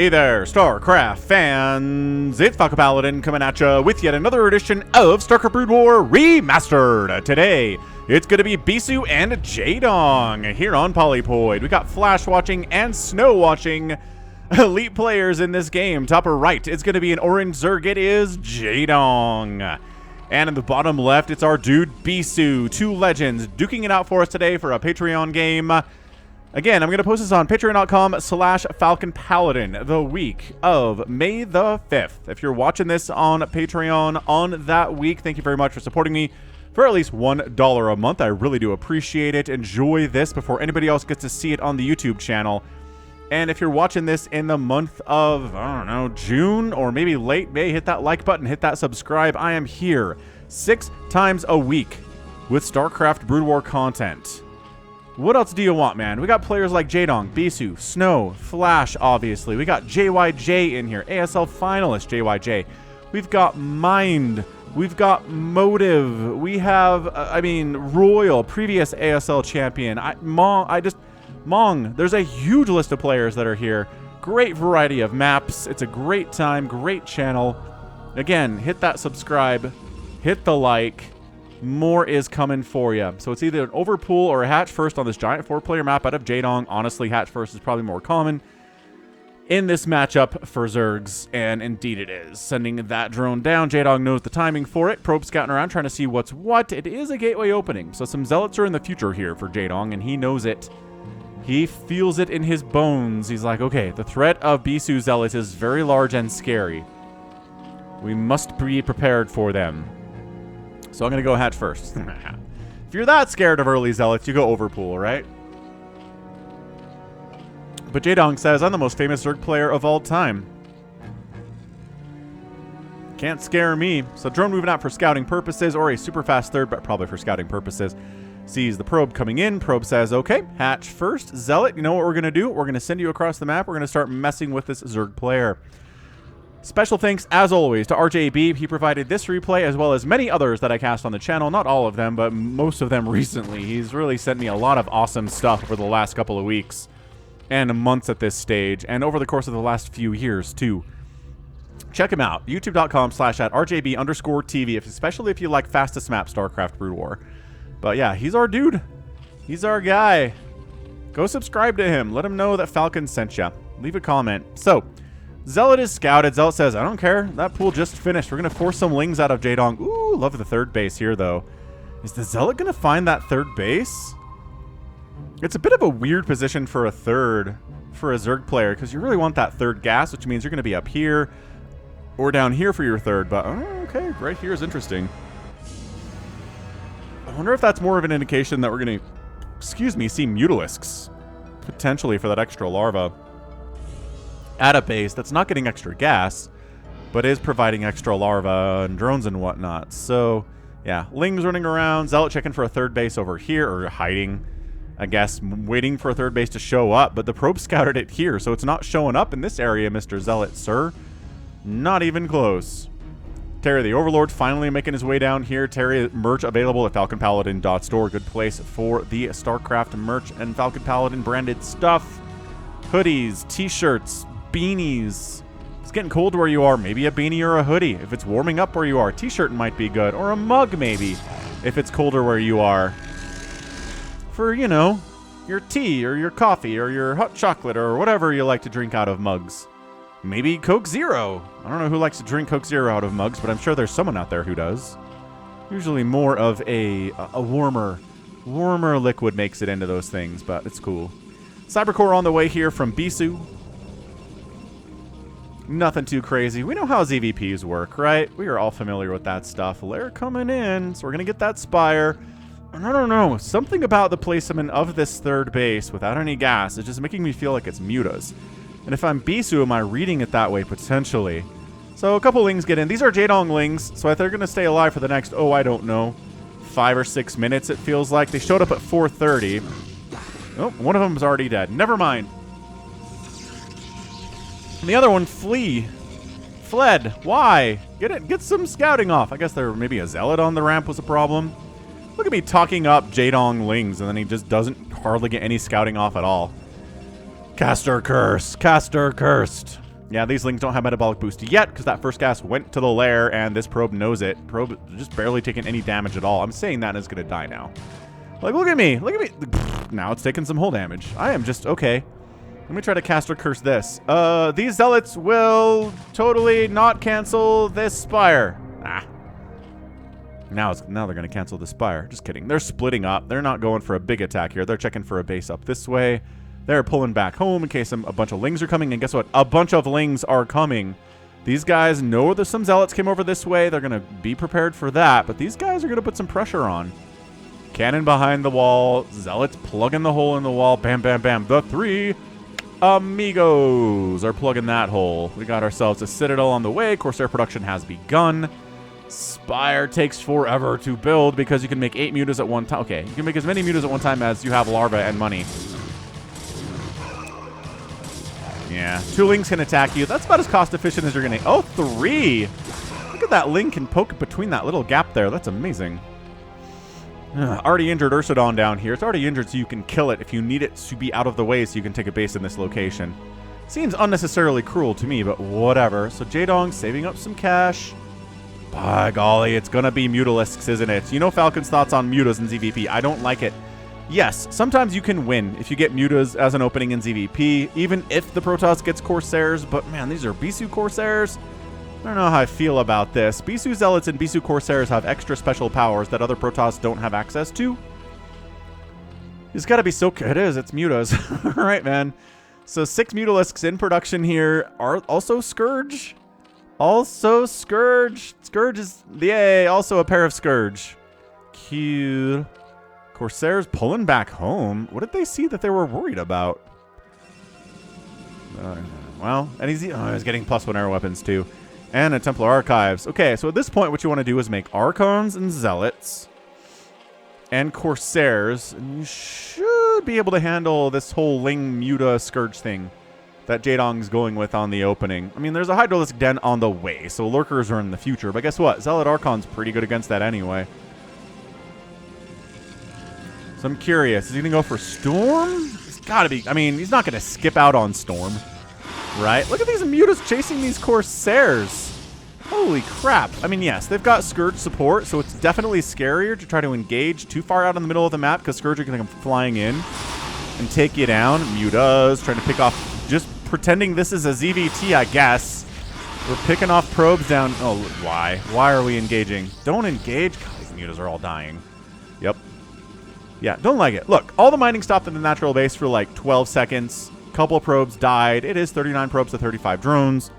Hey there, StarCraft fans! It's Falcon Paladin coming at you with yet another edition of StarCraft Brood War Remastered. Today, it's going to be Bisu and Jaedong here on Polypoid. We got Flash watching and Snow watching elite players in this game. Top right, it's going to be an orange Zerg. It is Jaedong. And in the bottom left, it's our dude Bisu. Two legends duking it out for us today for a Patreon game. Again, I'm going to post this on patreon.com/Falcon Paladin the week of May the 5th. If you're watching this on Patreon on that week, thank you very much for supporting me for at least $1 a month. I really do appreciate it. Enjoy this before anybody else gets to see it on the YouTube channel. And if you're watching this in the month of, I don't know, June or maybe late May, hit that like button, hit that subscribe. I am here 6 times a week with StarCraft Brood War content. What else do you want, man? We got players like Jaedong, Bisu, Snow, Flash, obviously. We got JYJ in here, ASL finalist JYJ. We've got Mind. We've got Motive. We have, Royal, previous ASL champion. Mong. There's a huge list of players that are here. Great variety of maps. It's a great time, great channel. Again, hit that subscribe, hit the like. More is coming for you. So it's either an overpool or a hatch first on this giant 4-player map out of Jaedong. Honestly, hatch first is probably more common in this matchup for Zergs, and indeed it is. Sending that drone down. Jaedong knows the timing for it. Probe scouting around, trying to see what's what. It is a gateway opening, so some zealots are in the future here for Jaedong, and he knows it. He feels it in his bones. He's like, okay, the threat of Bisu zealots is very large and scary. We must be prepared for them. So I'm going to go hatch first. If you're that scared of early zealots, you go overpool, right? But Jaedong says, I'm the most famous Zerg player of all time. Can't scare me. So drone moving out for scouting purposes, or a super fast third, but probably for scouting purposes. Sees the probe coming in. Probe says, okay, hatch first. Zealot, you know what we're going to do? We're going to send you across the map. We're going to start messing with this Zerg player. Special thanks, as always, to RJB. He provided this replay as well as many others that I cast on the channel. Not all of them, but most of them recently. He's really sent me a lot of awesome stuff over the last couple of weeks and months at this stage, and over the course of the last few years, too. Check him out, youtube.com/@RJB_TV, especially if you like fastest map StarCraft Brood War. But yeah, he's our dude. He's our guy. Go subscribe to him. Let him know that Falcon sent you. Leave a comment. So, Zealot is scouted. Zealot says, I don't care. That pool just finished. We're going to force some lings out of Jaedong. Ooh, love the third base here, though. Is the Zealot going to find that third base? It's a bit of a weird position for a third, for a Zerg player, because you really want that third gas, which means you're going to be up here or down here for your third. But, okay, right here is interesting. I wonder if that's more of an indication that we're going to, see Mutalisks, potentially for that extra larva. At a base that's not getting extra gas, but is providing extra larva and drones and whatnot. So, yeah, Ling's running around. Zealot checking for a third base over here, or hiding, I guess, waiting for a third base to show up. But the probe scouted it here, so it's not showing up in this area, Mr. Zealot, sir. Not even close. Terry the Overlord finally making his way down here. Terry merch available at falconpaladin.store. Good place for the StarCraft merch and Falcon Paladin branded stuff. Hoodies, t-shirts, beanies. It's getting cold where you are. Maybe a beanie or a hoodie. If it's warming up where you are, t-shirt might be good. Or a mug, maybe, if it's colder where you are. For, you know, your tea or your coffee or your hot chocolate or whatever you like to drink out of mugs. Maybe Coke Zero. I don't know who likes to drink Coke Zero out of mugs, but I'm sure there's someone out there who does. Usually more of a warmer liquid makes it into those things, but it's cool. Cybercore on the way here from Bisu. Nothing too crazy. We know how ZVPs work, right? We are all familiar with that stuff. Lair coming in, so we're going to get that Spire. And I don't know, something about the placement of this third base without any gas is just making me feel like it's mutas. And if I'm Bisu, am I reading it that way, potentially? So a couple lings get in. These are Jaedong lings, so they're going to stay alive for the next, I don't know, 5 or 6 minutes, it feels like. They showed up at 4:30. Oh, one of them is already dead. Never mind. And the other one fled. Why? Get some scouting off. I guess there maybe a zealot on the ramp was a problem. Look at me talking up Jaedong lings, and then he just doesn't hardly get any scouting off at all. Caster curse. Caster cursed. Yeah, these Lings don't have metabolic boost yet because that first gas went to the lair and this probe knows it. Probe just barely taking any damage at all. I'm saying that and it's going to die now. Like, look at me. Look at me. Now it's taking some hull damage. I am just okay. Let me try to cast or curse this. These zealots will totally not cancel this spire. Ah. Now they're going to cancel the spire. Just kidding. They're splitting up. They're not going for a big attack here. They're checking for a base up this way. They're pulling back home in case a bunch of Lings are coming. And guess what? A bunch of Lings are coming. These guys know that some zealots came over this way. They're going to be prepared for that. But these guys are going to put some pressure on. Cannon behind the wall. Zealots plugging the hole in the wall. Bam, bam, bam. The 3 amigos are plugging that hole. We got ourselves a citadel on the way. Corsair production has begun. Spire takes forever to build because you can make 8 mutas at one time. Okay, you can make as many mutas at one time as you have larvae and money. Yeah, 2 Lings can attack you. That's about as cost efficient as you're going to... Oh, 3! Look at that Ling can poke between that little gap there. That's amazing. Already injured Ursidon down here. It's already injured so you can kill it if you need it to be out of the way so you can take a base in this location. Seems unnecessarily cruel to me, but whatever. So Jaedong saving up some cash. By golly, it's going to be Mutalisks, isn't it? You know Falcon's thoughts on Mutas in ZVP. I don't like it. Yes, sometimes you can win if you get Mutas as an opening in ZVP, even if the Protoss gets Corsairs, but man, these are Bisu Corsairs. I don't know how I feel about this. Bisu Zealots and Bisu Corsairs have extra special powers that other Protoss don't have access to. It's got to be so... It is. It's Mutas. All right, man. So 6 Mutalisks in production here. Are also Scourge. Also Scourge. Scourge is... Yay. Also a pair of Scourge. Cute. Corsairs pulling back home. What did they see that they were worried about? Well, and he's getting +1 arrow weapons too. And a Templar Archives. Okay, so at this point, what you want to do is make Archons and Zealots and Corsairs. And you should be able to handle this whole Ling Muta Scourge thing that Jaedong's going with on the opening. I mean, there's a Hydralisk Den on the way, so Lurkers are in the future. But guess what? Zealot Archon's pretty good against that anyway. So I'm curious. Is he going to go for Storm? He's got to be. I mean, he's not going to skip out on Storm. Right? Look at these Mutas chasing these Corsairs. Holy crap. I mean, yes, they've got Scourge support, so it's definitely scarier to try to engage too far out in the middle of the map because Scourge are going to come flying in and take you down. Mutas trying to pick off, just pretending this is a ZVT, I guess. We're picking off probes down. Oh, why? Why are we engaging? Don't engage. God, these Mutas are all dying. Yep. Yeah, don't like it. Look, all the mining stopped in the natural base for like 12 seconds. Couple probes died. It is 39 probes to 35 drones.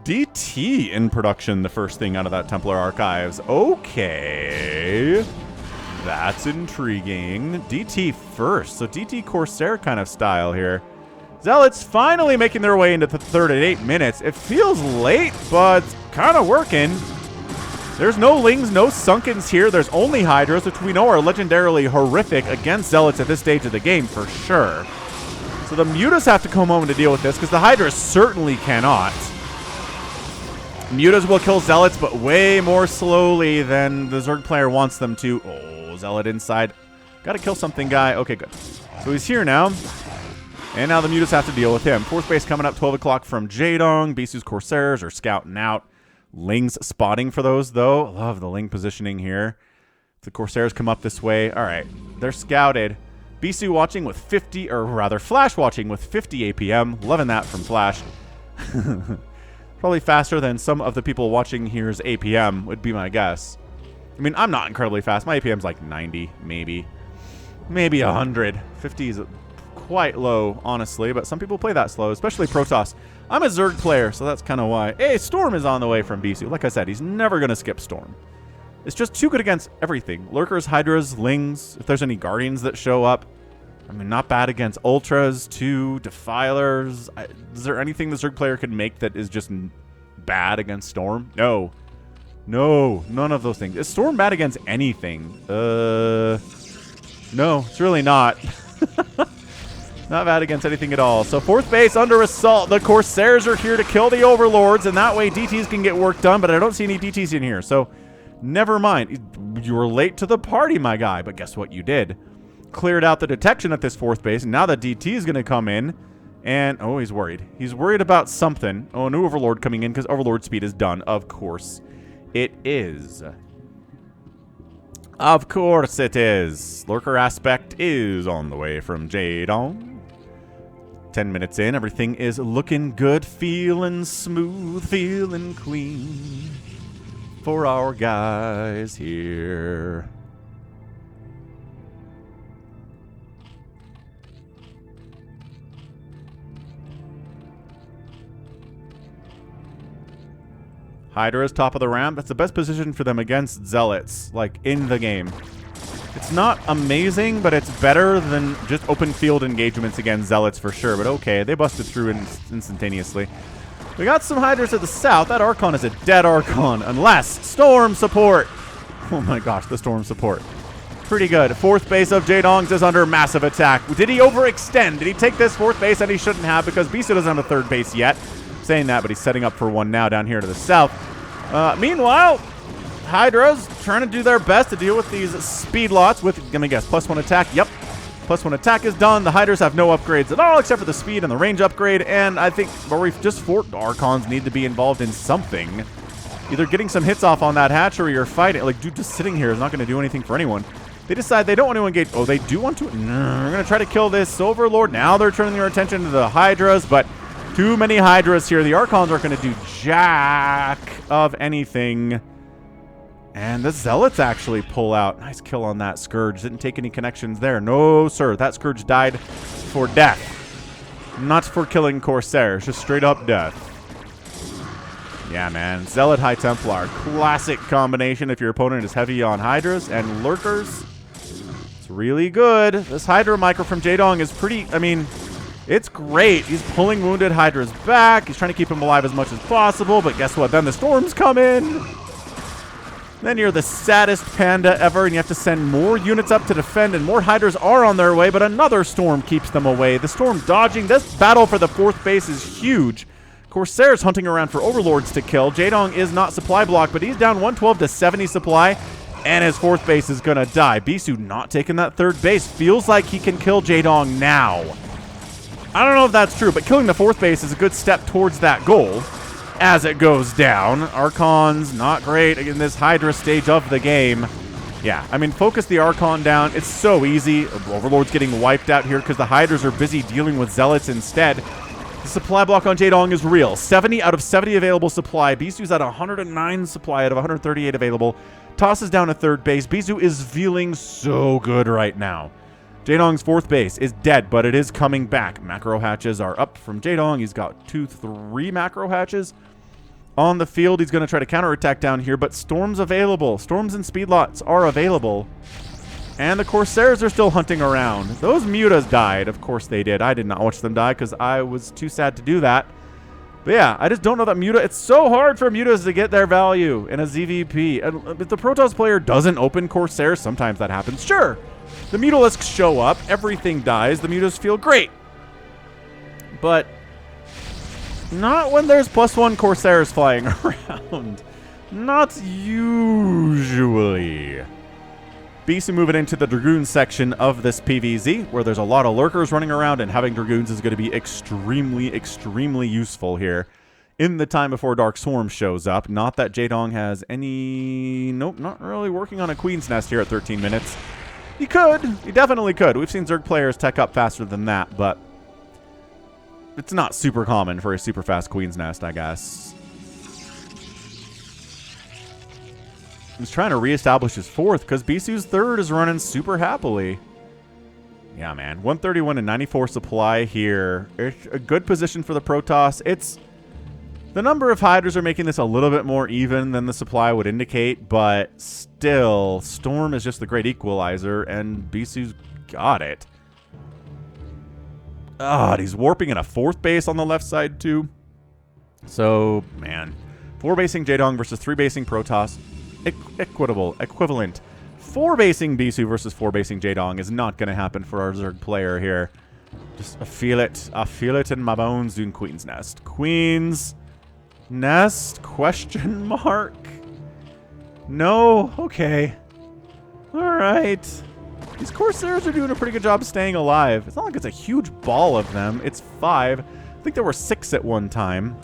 DT in production, the first thing out of that Templar Archives. Okay. That's intriguing. DT first. So DT Corsair kind of style here. Zealots finally making their way into the third at 8 minutes. It feels late, but kind of working. There's no Lings, no Sunkens here. There's only Hydras, which we know are legendarily horrific against Zealots at this stage of the game for sure. So the Mutas have to come home to deal with this because the Hydras certainly cannot. Mutas will kill Zealots, but way more slowly than the Zerg player wants them to. Oh, Zealot inside. Got to kill something, guy. Okay, good. So he's here now. And now the Mutas have to deal with him. 4th base coming up, 12 o'clock from Jaedong. Bisu's Corsairs are scouting out. Ling's spotting for those, though. Love the Ling positioning here. The Corsairs come up this way. All right, they're scouted. Bisu watching with 50, or rather Flash watching with 50 APM. Loving that from Flash. Probably faster than some of the people watching here's APM would be my guess. I mean, I'm not incredibly fast. My APM's like 90, maybe. Maybe 100. 50 is quite low, honestly, but some people play that slow, especially Protoss. I'm a Zerg player, so that's kind of why. Hey, Storm is on the way from Bisu. Like I said, he's never going to skip Storm. It's just too good against everything. Lurkers, Hydras, Lings, if there's any Guardians that show up. I mean, not bad against Ultras, too, Defilers. Is there anything the Zerg player could make that is just bad against Storm? No. No, none of those things. Is Storm bad against anything? No, it's really not. Not bad against anything at all. So 4th base under assault. The Corsairs are here to kill the Overlords, and that way DTs can get work done, but I don't see any DTs in here. So never mind. You were late to the party, my guy, but guess what you did? Cleared out the detection at this 4th base, and now the DT is going to come in And, oh, he's worried. He's worried about something. Oh, a new Overlord coming in because Overlord speed is done. Of course it is. Of course it is. Lurker aspect is on the way from Jaedong. 10 minutes in, everything is looking good, feeling smooth, feeling clean for our guys here. Hydra is top of the ramp. That's the best position for them against Zealots, like, in the game. It's not amazing, but it's better than just open field engagements against Zealots for sure. But okay, they busted through instantaneously. We got some Hydras to the south. That Archon is a dead Archon, unless Storm support. Oh my gosh, the Storm support. Pretty good. Fourth base of Jaedong's is under massive attack. Did he overextend? Did he take this fourth base that he shouldn't have because Bisu doesn't have a third base yet? Saying that, but he's setting up for one now down here to the south. Meanwhile, Hydra's trying to do their best to deal with these speed lots with, let me guess, +1 attack. Yep. +1 attack is done. The Hydras have no upgrades at all except for the speed and the range upgrade. And I think where we've just fought, Archons need to be involved in something. Either getting some hits off on that hatchery or fighting. Like, dude, just sitting here is not going to do anything for anyone. They decide they don't want to engage. Oh, they do want to? No, we're going to try to kill this Overlord. Now they're turning their attention to the Hydras, but too many Hydras here. The Archons aren't going to do jack of anything. And the Zealots actually pull out. Nice kill on that Scourge. Didn't take any connections there. No, sir. That Scourge died for death. Not for killing Corsairs. Just straight up death. Yeah, man. Zealot High Templar. Classic combination if your opponent is heavy on Hydras and Lurkers. It's really good. This Hydra micro from Jaedong is pretty, I mean, it's great. He's pulling wounded Hydras back. He's trying to keep him alive as much as possible. But guess what? Then the storms come in. Then you're the saddest panda ever, and you have to send more units up to defend, and more Hydras are on their way, but another storm keeps them away. The storm dodging. This battle for the fourth base is huge. Corsairs hunting around for Overlords to kill. Jaedong is not supply blocked, but he's down 112 to 70 supply, and his fourth base is going to die. Bisu not taking that third base. Feels like he can kill Jaedong now. I don't know if that's true, but killing the fourth base is a good step towards that goal as it goes down. Archons, not great in this Hydra stage of the game. Yeah, I mean, focus the Archon down. It's so easy. Overlord's getting wiped out here because the Hydras are busy dealing with Zealots instead. The supply block on Jaedong is real. 70 out of 70 available supply. Bisu's at 109 supply out of 138 available. Tosses down a third base. Bisu is feeling so good right now. Jaedong's fourth base is dead, but it is coming back. Macro hatches are up from Jaedong. He's got 3 macro hatches on the field. He's going to try to counterattack down here, but Storm's available. Storms and speed lots are available. And the Corsairs are still hunting around. Those Mutas died. Of course they did. I did not watch them die because I was too sad to do that. But yeah, I just don't know that Muta... It's so hard for Mutas to get their value in a ZVP. And if the Protoss player doesn't open Corsairs, sometimes that happens. Sure. The Mutalisks show up, everything dies, the Mutas feel great. But not when there's +1 Corsairs flying around. Not usually. Bisu moving into the Dragoon section of this PvZ, where there's a lot of Lurkers running around, and having Dragoons is going to be extremely, extremely useful here in the time before Dark Swarm shows up. Not that Jaedong has any... Nope, not really working on a Queen's Nest here at 13 minutes. He could. He definitely could. We've seen Zerg players tech up faster than that, but it's not super common for a super fast Queen's Nest, I guess. He's trying to reestablish his fourth because Bisu's third is running super happily. Yeah, man. 131 and 94 supply here. It's a good position for the Protoss. It's... The number of Hydras are making this a little bit more even than the supply would indicate, but still, Storm is just the great equalizer, and Bisu's got it. Ah, he's warping in a fourth base on the left side, too. So, man. 4-basing Jaedong versus 3-basing Protoss. Equivalent. 4-basing Bisu versus 4-basing Jaedong is not going to happen for our Zerg player here. Just, I feel it. I feel it in my bones doing Queen's Nest. Queen's Nest? Question mark? No? Okay. Alright. These Corsairs are doing a pretty good job staying alive. It's not like it's a huge ball of them. It's 5. I think there were 6 at one time.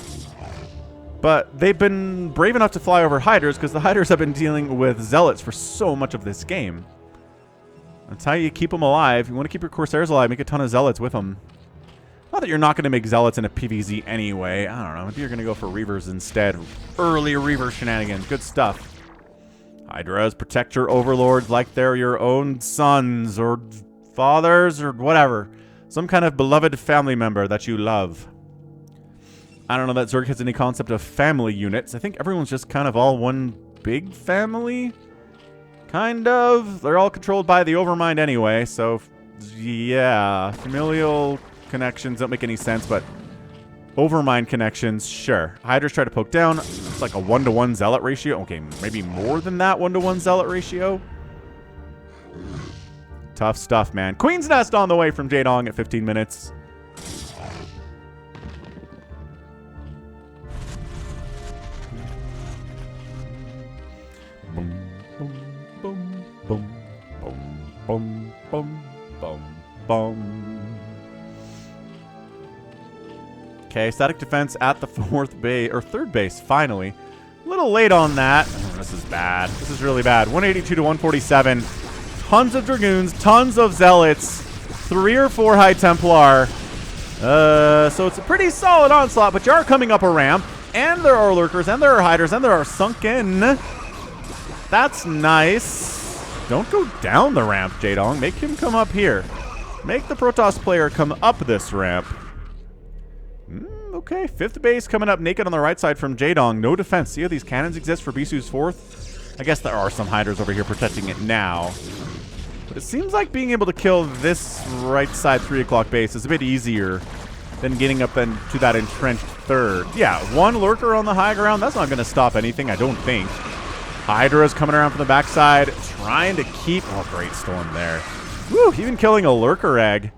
But they've been brave enough to fly over Hydras because the Hydras have been dealing with Zealots for so much of this game. That's how you keep them alive. You want to keep your Corsairs alive, make a ton of Zealots with them. Not that you're not going to make Zealots in a PvZ anyway. I don't know. Maybe you're going to go for Reavers instead. Early Reaver shenanigans. Good stuff. Hydras, protect your overlords like they're your own sons or fathers or whatever. Some kind of beloved family member that you love. I don't know that Zerg has any concept of family units. I think everyone's just kind of all one big family. Kind of. They're all controlled by the Overmind anyway, so yeah. Familial connections don't make any sense, but Overmind connections, sure. Hydras try to poke down. It's like a 1-to-1 Zealot ratio. Okay, maybe more than that 1-to-1 Zealot ratio. Tough stuff, man. Queen's Nest on the way from Jaedong at 15 minutes. Boom, boom, boom, boom, boom, boom, boom, boom. Okay, static defense at the 4th base, or 3rd base, finally. A little late on that. Oh, this is bad. This is really bad. 182 to 147. Tons of Dragoons, tons of Zealots, 3 or 4 High Templar. So it's a pretty solid onslaught, but you are coming up a ramp, and there are Lurkers, and there are Hydras, and there are Sunken. That's nice. Don't go down the ramp, Jaedong. Make him come up here. Make the Protoss player come up this ramp. Okay, 5th base coming up naked on the right side from Jaedong. No defense. See how these cannons exist for Bisu's 4th? I guess there are some Hydras over here protecting it now. But it seems like being able to kill this right side 3 o'clock base is a bit easier than getting up then to that entrenched 3rd. Yeah, 1 Lurker on the high ground. That's not going to stop anything, I don't think. Hydra's coming around from the backside, trying to keep... Oh, great storm there. Woo, even killing a Lurker egg.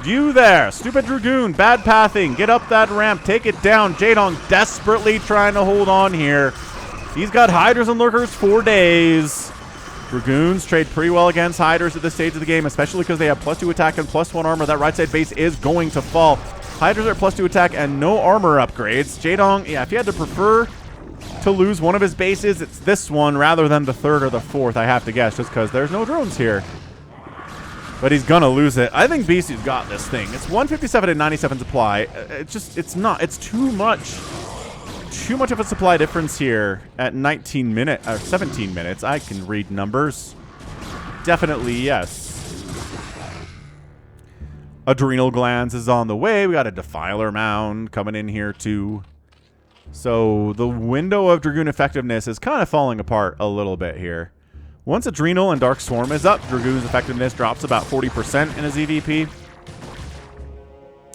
You there, stupid Dragoon, bad pathing. Get up that ramp, take it down. Jaedong desperately trying to hold on here. He's got Hydras and Lurkers for days. Dragoons trade pretty well against Hydras at this stage of the game, especially because they have +2 attack and +1 armor. That right side base is going to fall. Hydras are +2 attack and no armor upgrades. Jaedong, yeah, if he had to prefer to lose one of his bases, it's this one rather than the 3rd or the 4th, I have to guess, just because there's no drones here. But he's gonna lose it. I think Bisu's got this thing. It's 157 and 97 supply. It's too much. Too much of a supply difference here at 19 minutes, or 17 minutes. I can read numbers. Definitely, yes. Adrenal Glands is on the way. We got a Defiler Mound coming in here too. So the window of Dragoon effectiveness is kind of falling apart a little bit here. Once Adrenal and Dark Swarm is up, Dragoon's effectiveness drops about 40% in his EVP.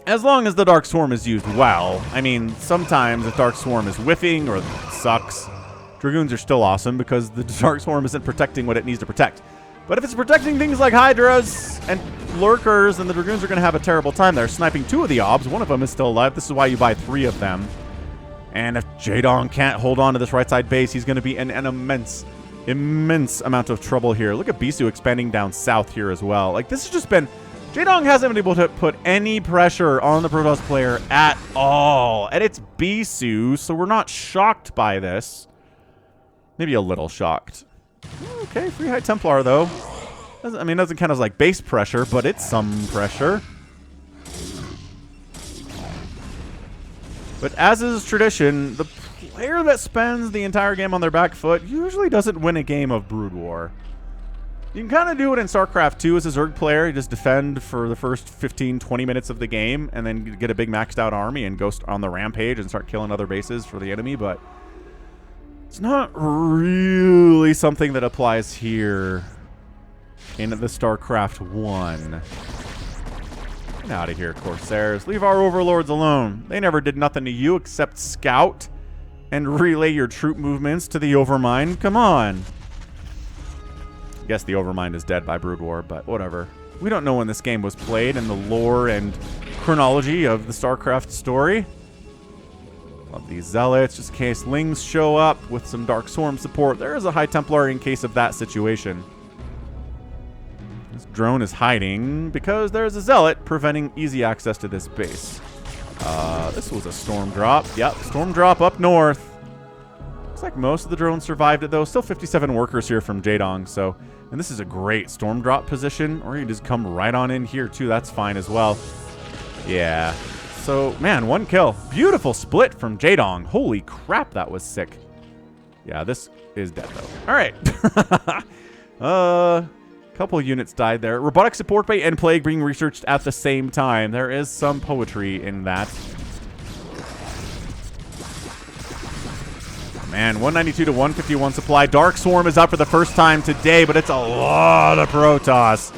As long as the Dark Swarm is used well. I mean, sometimes if Dark Swarm is whiffing or sucks, Dragoons are still awesome because the Dark Swarm isn't protecting what it needs to protect. But if it's protecting things like Hydras and Lurkers, then the Dragoons are going to have a terrible time. They're sniping 2 of the Obs. One of them is still alive. This is why you buy 3 of them. And if Jaedong can't hold on to this right side base, he's going to be in an immense amount of trouble here. Look at Bisu expanding down south here as well. Like, this has just been... Jaedong hasn't been able to put any pressure on the Protoss player at all. And it's Bisu, so we're not shocked by this. Maybe a little shocked. Okay, free High Templar, though. Doesn't count as, like, base pressure, but it's some pressure. But as is tradition, the player that spends the entire game on their back foot usually doesn't win a game of Brood War. You can kind of do it in StarCraft 2 as a Zerg player. You just defend for the first 15-20 minutes of the game and then get a big maxed out army and go on the rampage and start killing other bases for the enemy, but it's not really something that applies here in the StarCraft 1. Get out of here, Corsairs. Leave our overlords alone. They never did nothing to you except scout and relay your troop movements to the Overmind. Come on. I guess the Overmind is dead by Brood War, but whatever. We don't know when this game was played in the lore and chronology of the StarCraft story. Love these Zealots, just in case Lings show up with some Dark Swarm support. There is a High Templar in case of that situation. This drone is hiding because there's a zealot preventing easy access to this base. This was a storm drop. Yep, storm drop up north. Looks like most of the drones survived it, though. Still 57 workers here from Jaedong, so... And this is a great storm drop position, or you just come right on in here, too. That's fine as well. Yeah. So, man, 1 kill. Beautiful split from Jaedong. Holy crap, that was sick. Yeah, this is dead, though. All right. Couple units died there. Robotic support by and plague being researched at the same time. There is some poetry in that. Man, 192 to 151 supply. Dark Swarm is up for the first time today, but it's a lot of Protoss.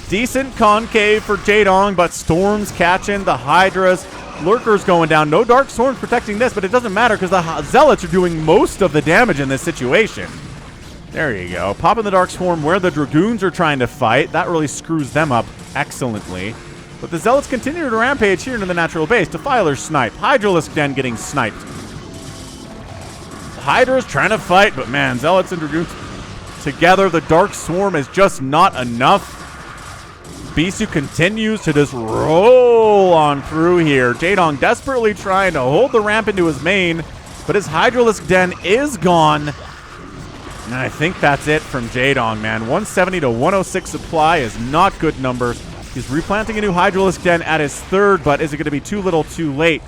Decent concave for Jaedong, but Storm's catching the Hydras. Lurkers going down. No Dark Swarms protecting this, but it doesn't matter because the Zealots are doing most of the damage in this situation. There you go. Popping the Dark Swarm where the Dragoons are trying to fight. That really screws them up excellently. But the Zealots continue to rampage here into the natural base. Defilers snipe. Hydralisk Den getting sniped. Hydra's trying to fight, but man, Zealots and Dragoons together. The Dark Swarm is just not enough. Bisu continues to just roll on through here. Jaedong desperately trying to hold the ramp into his main, but his Hydralisk Den is gone. And I think that's it from Jaedong, man. 170 to 106 supply is not good numbers. He's replanting a new Hydralisk Den at his 3rd, but is it going to be too little too late?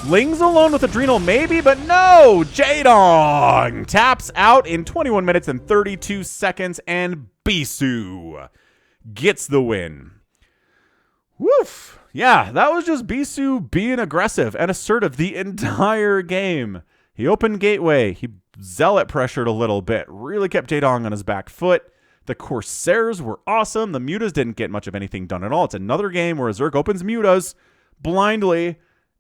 Ling's alone with Adrenal, maybe, but no! Jaedong taps out in 21 minutes and 32 seconds, and Bisu gets the win. Woof! Yeah, that was just Bisu being aggressive and assertive the entire game. He opened gateway. He zealot pressured a little bit. Really kept Jaedong on his back foot. The Corsairs were awesome. The Mutas didn't get much of anything done at all. It's another game where Zerg opens Mutas blindly.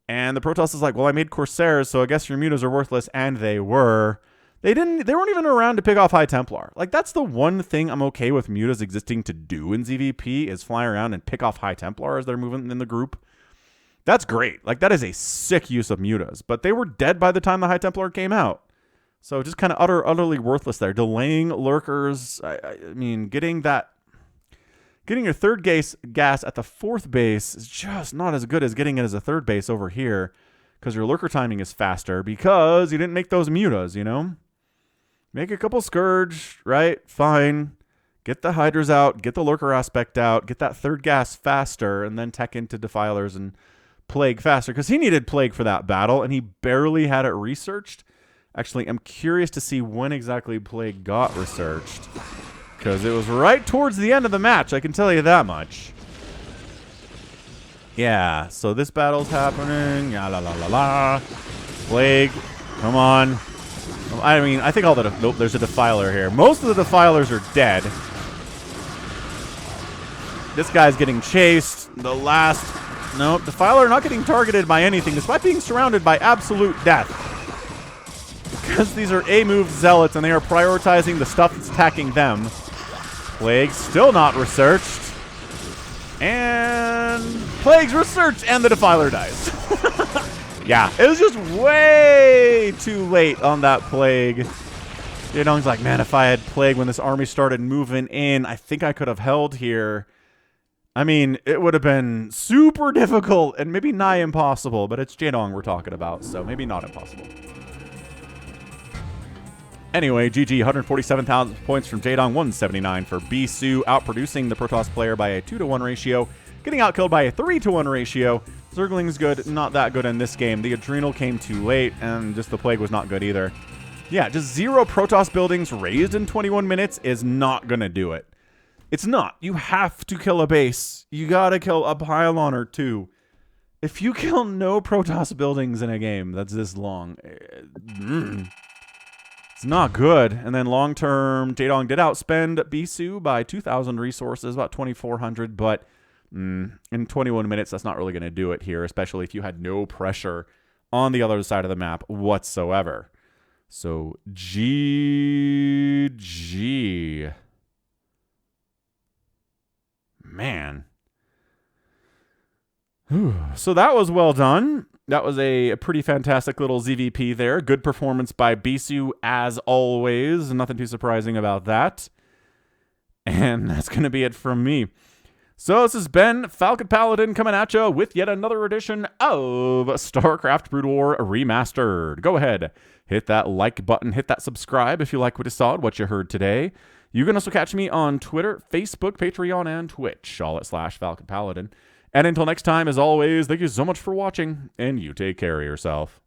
And the Protoss is like, well, I made Corsairs, so I guess your Mutas are worthless. And they were. They weren't even around to pick off High Templar. Like, that's the one thing I'm okay with Mutas existing to do in ZVP is fly around and pick off High Templar as they're moving in the group. That's great. Like, that is a sick use of Mutas. But they were dead by the time the High Templar came out. So just kind of utterly worthless there. Delaying Lurkers. I mean, getting your 3rd gas at the 4th base is just not as good as getting it as a 3rd base over here. Because your Lurker timing is faster. Because you didn't make those Mutas, you know? Make a couple Scourge, right? Fine. Get the Hydras out. Get the Lurker aspect out. Get that 3rd gas faster. And then tech into Defilers and Plague faster. Because he needed Plague for that battle. And he barely had it researched. Actually, I'm curious to see when exactly Plague got researched. Because it was right towards the end of the match. I can tell you that much. Yeah, so this battle's happening. Yeah, la la la la. Plague, come on. I mean, I think all the... Nope, there's a Defiler here. Most of the Defilers are dead. This guy's getting chased. The last... Nope, Defiler not getting targeted by anything, despite being surrounded by absolute death. Because these are A-move Zealots, and they are prioritizing the stuff that's attacking them. Plague still not researched. And Plague's researched, and the Defiler dies. Yeah, it was just way too late on that Plague. Jaedong's like, man, if I had Plague when this army started moving in, I think I could have held here. I mean, it would have been super difficult and maybe nigh impossible, but it's Jaedong we're talking about, so maybe not impossible. Anyway, GG, 147,000 points from Jaedong, 179 for Bisu, outproducing the Protoss player by a 2-to-1 ratio, getting outkilled by a 3-to-1 ratio. Zergling's good, not that good in this game. The Adrenal came too late, and just the Plague was not good either. Yeah, just 0 Protoss buildings raised in 21 minutes is not going to do it. It's not. You have to kill a base. You got to kill a pylon or 2. If you kill no Protoss buildings in a game that's this long... It's not good. And then long-term, Jaedong did outspend Bisu by 2,000 resources, about 2,400, but in 21 minutes, that's not really going to do it here, especially if you had no pressure on the other side of the map whatsoever. So, GG. Man. So that was well done. That was a pretty fantastic little ZVP there. Good performance by Bisu as always. Nothing too surprising about that. And that's going to be it from me. So this has been Falcon Paladin coming at you with yet another edition of StarCraft Brood War Remastered. Go ahead, hit that like button, hit that subscribe if you like what you saw and what you heard today. You can also catch me on Twitter, Facebook, Patreon, and Twitch, all at /Falcon Paladin. And until next time, as always, thank you so much for watching, and you take care of yourself.